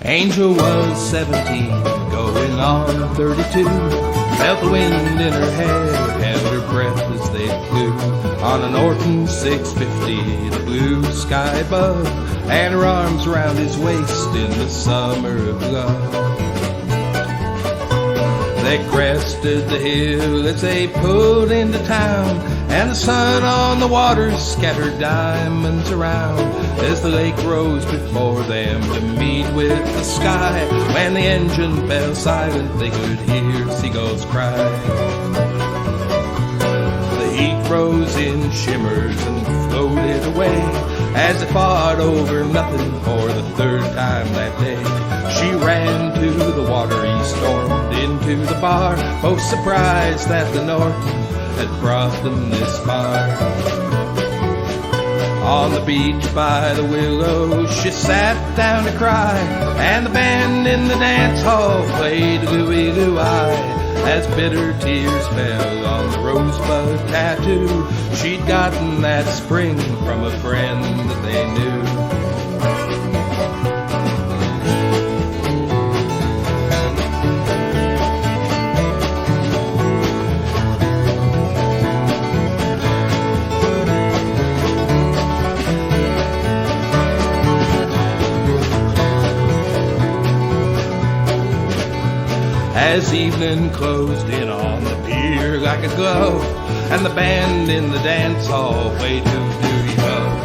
Angel was 17, going on 32. Felt the wind in her hair, held her breath as they flew. On a Norton 650, the blue sky above, and her arms around his waist in the summer of love. They crested the hill as they pulled into town, and the sun on the water scattered diamonds around as the lake rose before them to meet with the sky. When the engine fell silent, they could hear seagulls cry. The heat rose in shimmers and floated away as they fought over nothing for the third time that day. She ran to the water, he stormed into the bar, both surprised that the Norton had brought them this far. On the beach by the willows, she sat down to cry, and the band in the dance hall played Louie Louie as bitter tears fell on the rosebud tattoo she'd gotten that spring from a friend that they knew. As evening closed in on the pier like a glove, and the band in the dance hall played Who Do You Love?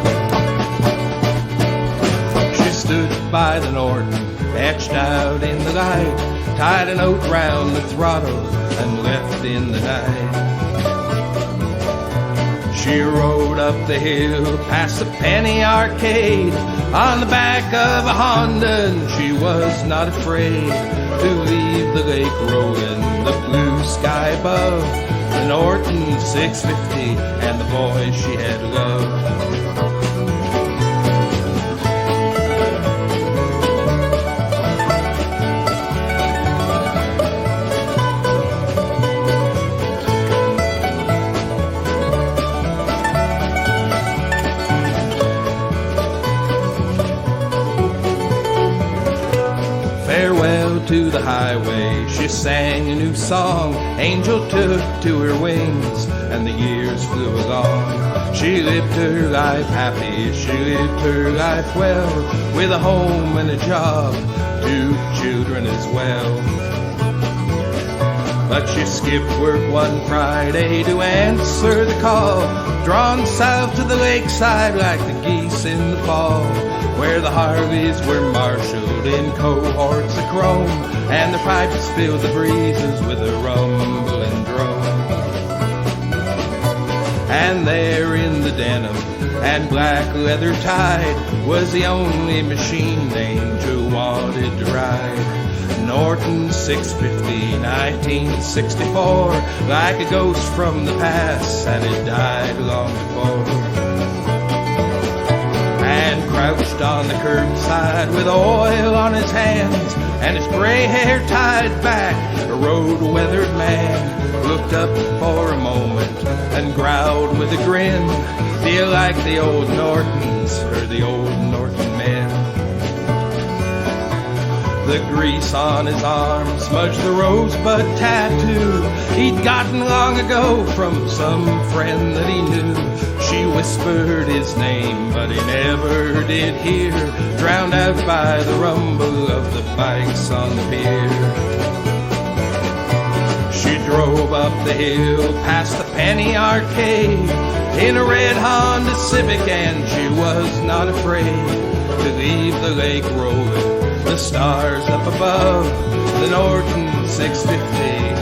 She stood by the Norton, etched out in the light, tied a note round the throttle and left in the night. She rode up the hill past the Penny Arcade on the back of a Honda, and she was not afraid to leave the lake rolling, the blue sky above, the Norton 650 and the boy she had loved. Farewell to the highway, she sang a new song. Angel took to her wings, and the years flew along. She lived her life happy, she lived her life well, with a home and a job, 2 children as well. But she skipped work one Friday to answer the call, drawn south to the lakeside like the geese in the fall, where the Harleys were marshaled in cohorts of chrome, and their pipes filled the breezes with a rumbling drone. And there in the denim and black leather tied was the only machine Angel wanted to ride. Norton 650, 1964, like a ghost from the past, and it died long before. And crouched on the curbside with oil on his hands and his gray hair tied back, a road-weathered man looked up for a moment and growled with a grin, "Do you like the old Nortons or the old Norton men?" The grease on his arm smudged the rosebud tattoo he'd gotten long ago from some friend that he knew. She whispered his name, but he never did hear, drowned out by the rumble of the bikes on the pier. She drove up the hill past the Penny Arcade in a red Honda Civic, and she was not afraid to leave the lake rolling, the stars up above, the Norton 650